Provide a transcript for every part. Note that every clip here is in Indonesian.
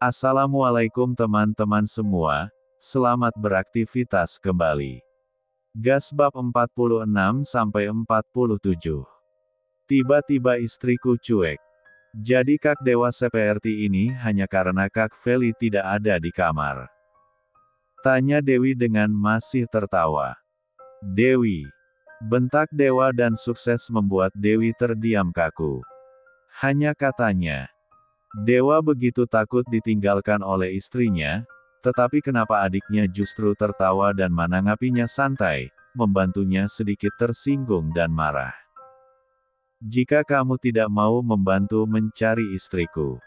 Assalamualaikum teman-teman semua, selamat beraktivitas kembali. Gas bab 46-47. Tiba-tiba istriku cuek. Jadi Kak Dewa seperti ini hanya karena Kak Feli tidak ada di kamar? Tanya Dewi dengan masih tertawa. Dewi. Bentak Dewa dan sukses membuat Dewi terdiam kaku. Hanya katanya. Dewa begitu takut ditinggalkan oleh istrinya, tetapi kenapa adiknya justru tertawa dan menanggapinya santai, membantunya sedikit tersinggung dan marah. Jika kamu tidak mau membantu mencari istriku.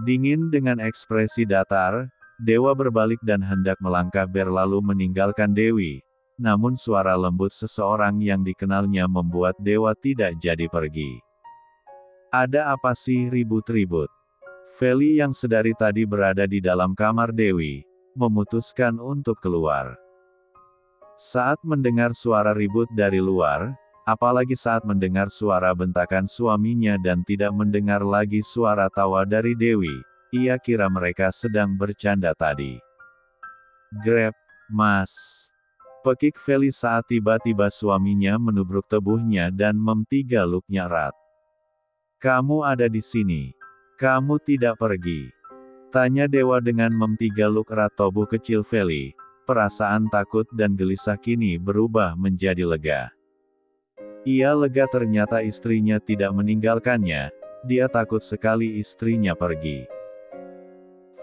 Dingin dengan ekspresi datar, Dewa berbalik dan hendak melangkah berlalu meninggalkan Dewi, namun suara lembut seseorang yang dikenalnya membuat Dewa tidak jadi pergi. Ada apa sih ribut-ribut? Feli yang sedari tadi berada di dalam kamar Dewi, memutuskan untuk keluar. Saat mendengar suara ribut dari luar, apalagi saat mendengar suara bentakan suaminya dan tidak mendengar lagi suara tawa dari Dewi, ia kira mereka sedang bercanda tadi. Grab, Mas. Pekik Feli saat tiba-tiba suaminya menubruk tubuhnya dan memtigaluknya erat. Kamu ada di sini. Kamu tidak pergi. Tanya Dewa dengan memtigaluk erat tubuh kecil Feli. Perasaan takut dan gelisah kini berubah menjadi lega. Ia lega ternyata istrinya tidak meninggalkannya. Dia takut sekali istrinya pergi.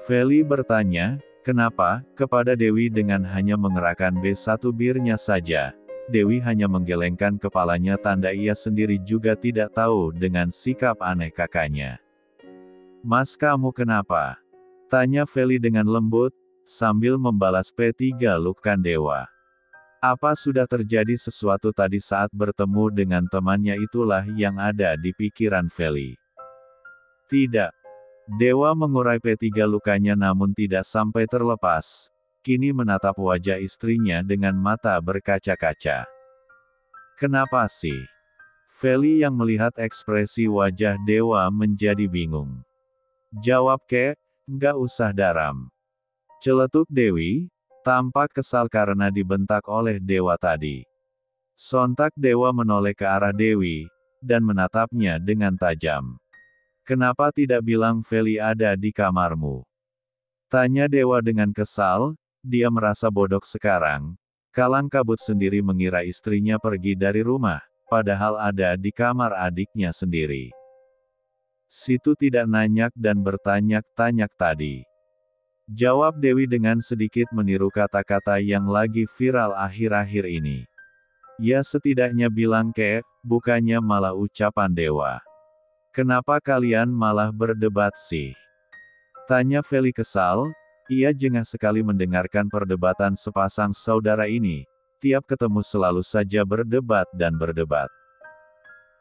Feli bertanya, kenapa, kepada Dewi dengan hanya mengerahkan B1 birnya saja. Dewi hanya menggelengkan kepalanya tanda ia sendiri juga tidak tahu dengan sikap aneh kakaknya. Mas kamu kenapa? Tanya Feli dengan lembut, sambil membalas P3 Dewa. Apa sudah terjadi sesuatu tadi saat bertemu dengan temannya itulah yang ada di pikiran Feli. Tidak. Dewa mengurai P3 lukanya namun tidak sampai terlepas. Kini menatap wajah istrinya dengan mata berkaca-kaca. Kenapa sih? Feli yang melihat ekspresi wajah Dewa menjadi bingung. Jawab kek, nggak usah daram. Celetuk Dewi, tampak kesal karena dibentak oleh Dewa tadi. Sontak Dewa menoleh ke arah Dewi, dan menatapnya dengan tajam. Kenapa tidak bilang Feli ada di kamarmu? Tanya Dewa dengan kesal. Dia merasa bodoh sekarang. Kalang kabut sendiri mengira istrinya pergi dari rumah, padahal ada di kamar adiknya sendiri. Situ tidak nanyak dan bertanyak-tanyak tadi. Jawab Dewi dengan sedikit meniru kata-kata yang lagi viral akhir-akhir ini. Ya setidaknya bilang kek, bukannya malah ucapan Dewa. Kenapa kalian malah berdebat sih? Tanya Feli kesal. Ia jengah sekali mendengarkan perdebatan sepasang saudara ini. Tiap ketemu selalu saja berdebat dan berdebat.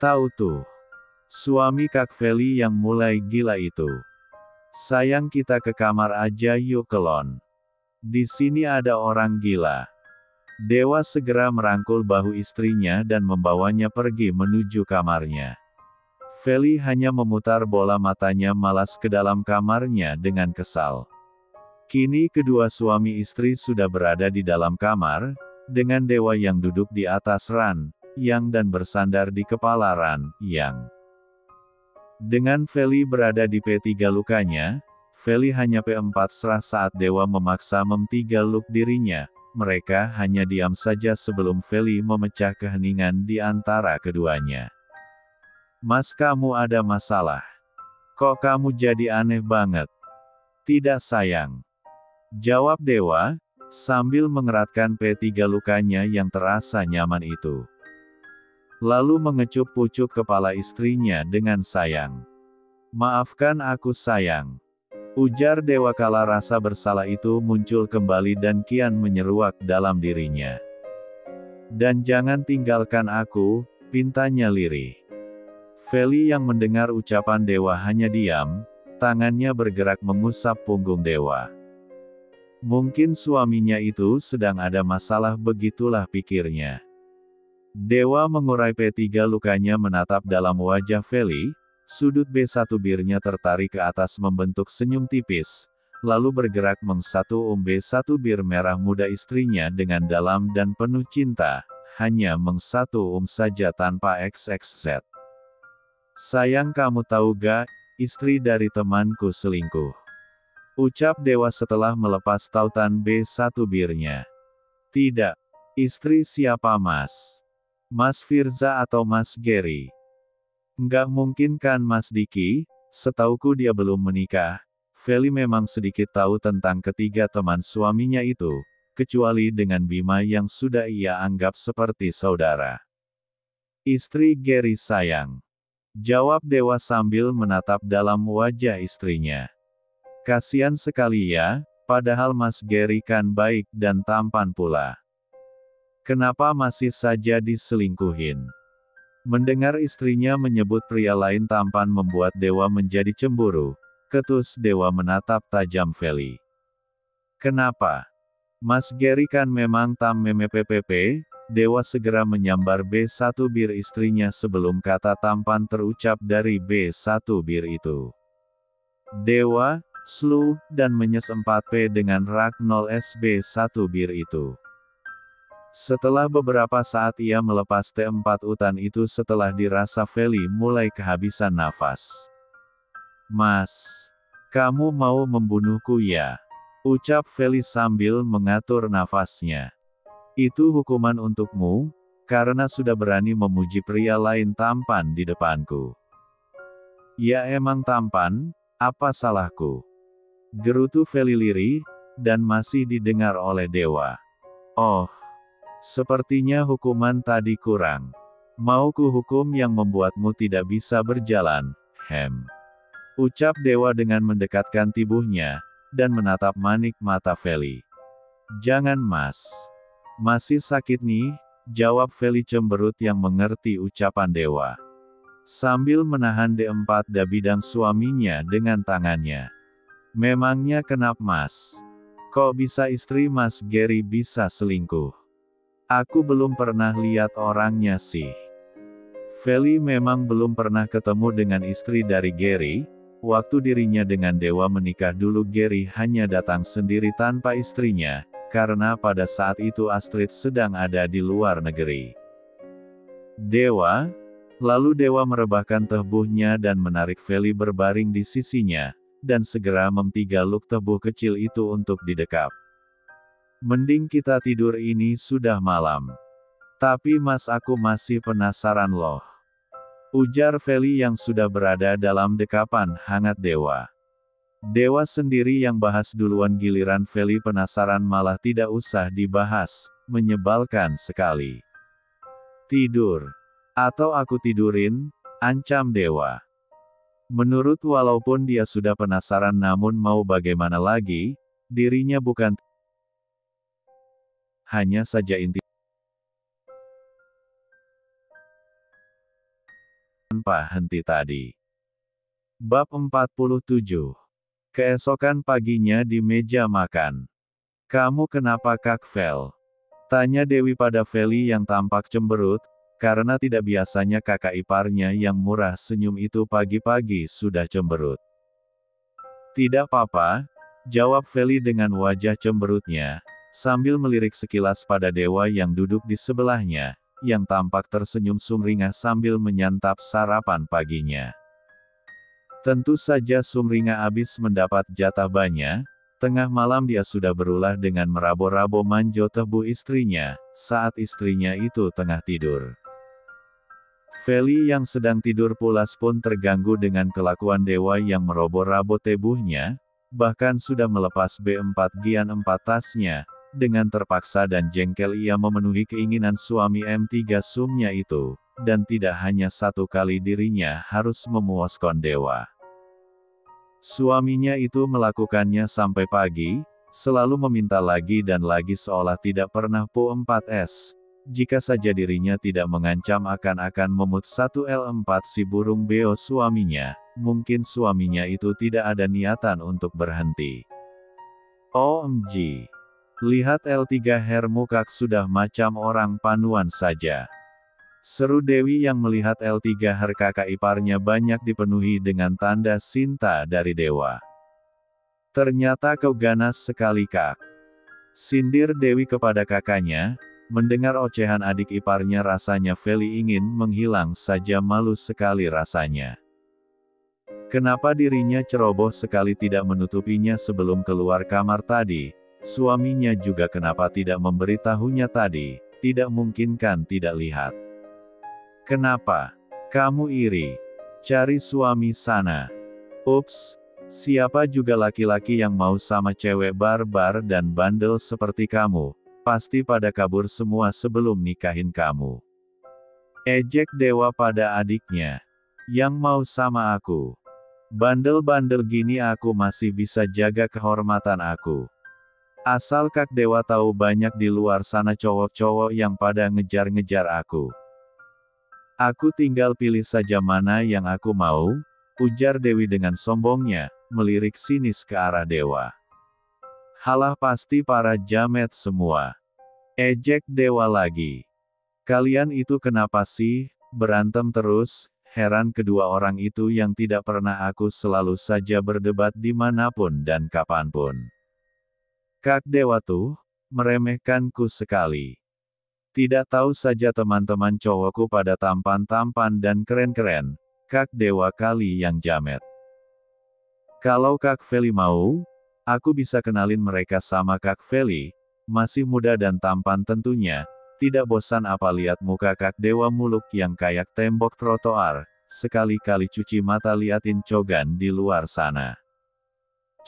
Tahu tuh. Suami Kak Feli yang mulai gila itu. Sayang kita ke kamar aja yuk kelon. Di sini ada orang gila. Dewa segera merangkul bahu istrinya dan membawanya pergi menuju kamarnya. Feli hanya memutar bola matanya malas ke dalam kamarnya dengan kesal. Kini kedua suami istri sudah berada di dalam kamar, dengan Dewa yang duduk di atas ran, yang dan bersandar di kepala ran, yang. Dengan Feli berada di P3 lukanya, Feli hanya P4 serah saat Dewa memaksa memtigaluk dirinya, mereka hanya diam saja sebelum Feli memecah keheningan di antara keduanya. Mas kamu ada masalah? Kok kamu jadi aneh banget? Tidak sayang. Jawab Dewa, sambil mengeratkan P3 lukanya yang terasa nyaman itu. Lalu mengecup pucuk kepala istrinya dengan sayang. Maafkan aku sayang. Ujar Dewa kala rasa bersalah itu muncul kembali dan kian menyeruak dalam dirinya. Dan jangan tinggalkan aku, pintanya lirih. Feli yang mendengar ucapan Dewa hanya diam, tangannya bergerak mengusap punggung Dewa. Mungkin suaminya itu sedang ada masalah begitulah pikirnya. Dewa mengurai P3 lukanya menatap dalam wajah Feli, Sudut B1 birnya tertarik ke atas membentuk senyum tipis, lalu bergerak mengsatu B1 bir merah muda istrinya dengan dalam dan penuh cinta, hanya mengsatu saja tanpa XXZ. Sayang, kamu tahu gak, istri dari temanku selingkuh. Ucap Dewa setelah melepas tautan B1 birnya. Tidak. Istri siapa Mas? Mas Firza atau Mas Gary? Nggak mungkin kan Mas Diki, setauku dia belum menikah. Feli memang sedikit tahu tentang ketiga teman suaminya itu, kecuali dengan Bima yang sudah ia anggap seperti saudara. Istri Gary sayang. Jawab Dewa sambil menatap dalam wajah istrinya. Kasian sekali ya, padahal Mas Gary kan baik dan tampan pula. Kenapa masih saja diselingkuhin? Mendengar istrinya menyebut pria lain tampan membuat Dewa menjadi cemburu. Ketus Dewa menatap tajam Feli. Kenapa? Mas Gary kan memang meme PPP. Dewa segera menyambar B1 bir istrinya sebelum kata tampan terucap dari B1 bir itu. Dewa, Slu, dan Menyes 4P dengan rak 0 SB1 bir itu. Setelah beberapa saat ia melepas T4 utan itu setelah dirasa Feli mulai kehabisan nafas. Mas, kamu mau membunuhku ya? Ucap Feli sambil mengatur nafasnya. Itu hukuman untukmu, karena sudah berani memuji pria lain tampan di depanku. Ya emang tampan, apa salahku? Gerutu Feli lirih, dan masih didengar oleh Dewa. Oh. Sepertinya hukuman tadi kurang. Mau ku hukum yang membuatmu tidak bisa berjalan, ucap Dewa dengan mendekatkan tubuhnya, dan menatap manik mata Feli. Jangan Mas. Masih sakit nih, jawab Feli cemberut yang mengerti ucapan Dewa. Sambil menahan D4 bidang suaminya dengan tangannya. Memangnya kenapa Mas? Kok bisa istri Mas Gary bisa selingkuh? Aku belum pernah lihat orangnya sih. Feli memang belum pernah ketemu dengan istri dari Gary. Waktu dirinya dengan Dewa menikah dulu Gary hanya datang sendiri tanpa istrinya, karena pada saat itu Astrid sedang ada di luar negeri. Dewa? Lalu Dewa merebahkan tubuhnya dan menarik Feli berbaring di sisinya, dan segera mentigaluk tubuh kecil itu untuk didekap. Mending kita tidur, ini sudah malam. Tapi Mas aku masih penasaran loh. Ujar Feli yang sudah berada dalam dekapan hangat Dewa. Dewa sendiri yang bahas duluan, giliran Feli penasaran malah tidak usah dibahas, menyebalkan sekali. Tidur. Atau aku tidurin, ancam Dewa. Menurut walaupun dia sudah penasaran namun mau bagaimana lagi, dirinya bukan hanya saja inti tanpa henti tadi. Bab 47. Keesokan paginya di meja makan. Kamu kenapa Kak Vel? Tanya Dewi pada Feli yang tampak cemberut, karena tidak biasanya kakak iparnya yang murah senyum itu pagi-pagi sudah cemberut. Tidak apa-apa, jawab Feli dengan wajah cemberutnya, sambil melirik sekilas pada Dewa yang duduk di sebelahnya, yang tampak tersenyum sumringah sambil menyantap sarapan paginya. Tentu saja sumringah habis mendapat jatah banyak. Tengah malam dia sudah berulah dengan meraba-raba manjo tubuh istrinya, saat istrinya itu tengah tidur. Feli yang sedang tidur pulas pun terganggu dengan kelakuan Dewa yang meraba-raba tubuhnya, bahkan sudah melepas B4 Gian 4 tasnya. Dengan terpaksa dan jengkel ia memenuhi keinginan suami M3 sumnya itu, dan tidak hanya satu kali dirinya harus memuaskan Dewa. Suaminya itu melakukannya sampai pagi, selalu meminta lagi dan lagi seolah tidak pernah Po4S. Jika saja dirinya tidak mengancam akan memut 1L4 si burung beo suaminya, mungkin suaminya itu tidak ada niatan untuk berhenti. OMG. Lihat L3 Hermukak sudah macam orang panuan saja. Seru Dewi yang melihat L3H kakak iparnya banyak dipenuhi dengan tanda cinta dari dewa. Ternyata kau ganas sekali Kak. Sindir Dewi kepada kakaknya, mendengar ocehan adik iparnya rasanya Feli ingin menghilang saja malu sekali rasanya. Kenapa dirinya ceroboh sekali tidak menutupinya sebelum keluar kamar tadi, suaminya juga kenapa tidak memberitahunya tadi, tidak mungkin kan tidak lihat. Kenapa? Kamu iri? Cari suami sana. Ups, siapa juga laki-laki yang mau sama cewek barbar dan bandel seperti kamu, pasti pada kabur semua sebelum nikahin kamu. Ejek dewa pada adiknya. Yang mau sama aku. Bandel-bandel gini aku masih bisa jaga kehormatan aku. Asal Kak Dewa tahu banyak di luar sana cowok-cowok yang pada ngejar-ngejar aku. Aku tinggal pilih saja mana yang aku mau, ujar Dewi dengan sombongnya, melirik sinis ke arah dewa. Halah pasti para jamet semua. Ejek dewa lagi. Kalian itu kenapa sih, berantem terus, heran kedua orang itu yang tidak pernah aku selalu saja berdebat dimanapun dan kapanpun. Kak Dewa tuh, meremehkanku sekali. Tidak tahu saja teman-teman cowokku pada tampan-tampan dan keren-keren, Kak Dewa kali yang jamet. Kalau Kak Feli mau, aku bisa kenalin mereka sama Kak Feli, masih muda dan tampan tentunya, tidak bosan apa lihat muka Kak Dewa muluk yang kayak tembok trotoar, sekali-kali cuci mata liatin cogan di luar sana.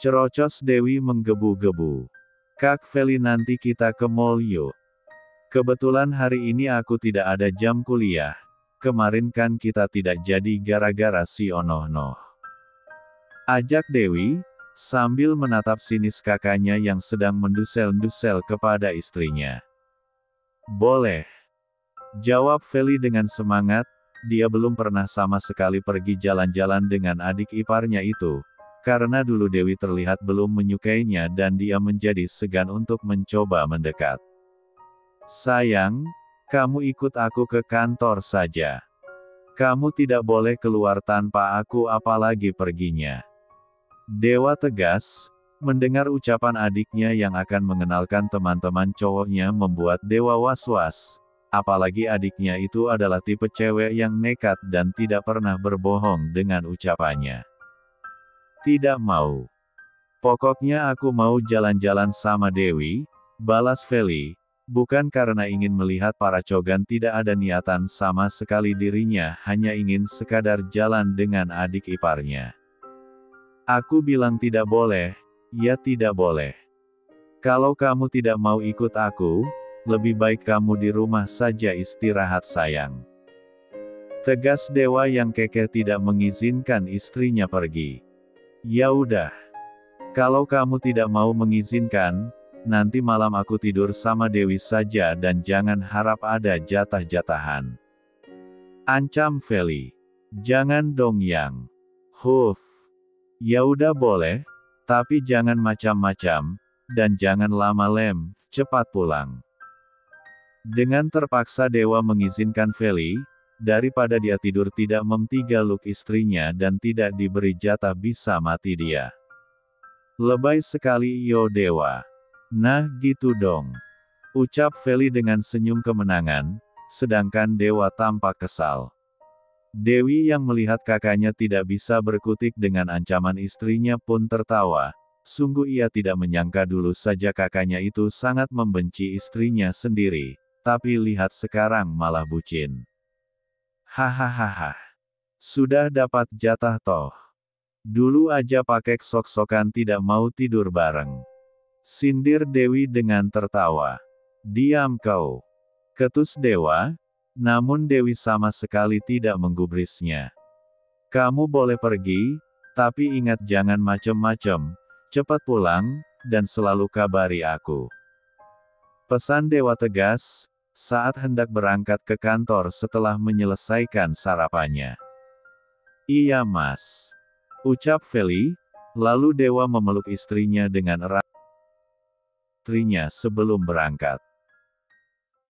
Cerocos Dewi menggebu-gebu. Kak Feli nanti kita ke mall yuk. Kebetulan hari ini aku tidak ada jam kuliah. Kemarin kan kita tidak jadi gara-gara si Onoh-noh. Ajak Dewi, sambil menatap sinis kakaknya yang sedang mendusel-dusel kepada istrinya. Boleh. Jawab Feli dengan semangat, dia belum pernah sama sekali pergi jalan-jalan dengan adik iparnya itu. Karena dulu Dewi terlihat belum menyukainya dan dia menjadi segan untuk mencoba mendekat. Sayang, kamu ikut aku ke kantor saja. Kamu tidak boleh keluar tanpa aku apalagi perginya. Dewa tegas, mendengar ucapan adiknya yang akan mengenalkan teman-teman cowoknya membuat Dewa was-was. Apalagi adiknya itu adalah tipe cewek yang nekat dan tidak pernah berbohong dengan ucapannya. Tidak mau. Pokoknya aku mau jalan-jalan sama Dewi, balas Feli. Bukan karena ingin melihat para cogan tidak ada niatan sama sekali dirinya hanya ingin sekadar jalan dengan adik iparnya. Aku bilang tidak boleh, ya tidak boleh. Kalau kamu tidak mau ikut aku, lebih baik kamu di rumah saja istirahat sayang. Tegas dewa yang kekeh tidak mengizinkan istrinya pergi. Ya udah. Kalau kamu tidak mau mengizinkan, nanti malam aku tidur sama Dewi saja dan jangan harap ada jatah-jatahan. Ancam Feli. Jangan dong yang. Huf. Ya udah boleh, tapi jangan macam-macam, dan jangan lama lem, cepat pulang. Dengan terpaksa Dewa mengizinkan Feli, daripada dia tidur tidak memtigaluk istrinya dan tidak diberi jatah bisa mati dia. Lebay sekali yo Dewa. Nah gitu dong. Ucap Feli dengan senyum kemenangan, sedangkan Dewa tampak kesal. Dewi yang melihat kakaknya tidak bisa berkutik dengan ancaman istrinya pun tertawa. Sungguh ia tidak menyangka dulu saja kakaknya itu sangat membenci istrinya sendiri, tapi lihat sekarang malah bucin. Hahaha. Sudah dapat jatah toh. Dulu aja pakai sok-sokan tidak mau tidur bareng. Sindir Dewi dengan tertawa. Diam kau. Ketus Dewa, namun Dewi sama sekali tidak menggubrisnya. Kamu boleh pergi, tapi ingat jangan macem-macem, cepat pulang, dan selalu kabari aku. Pesan Dewa tegas, saat hendak berangkat ke kantor setelah menyelesaikan sarapannya. Iya mas. Ucap Feli, lalu Dewa memeluk istrinya dengan erat. Istrinya sebelum berangkat.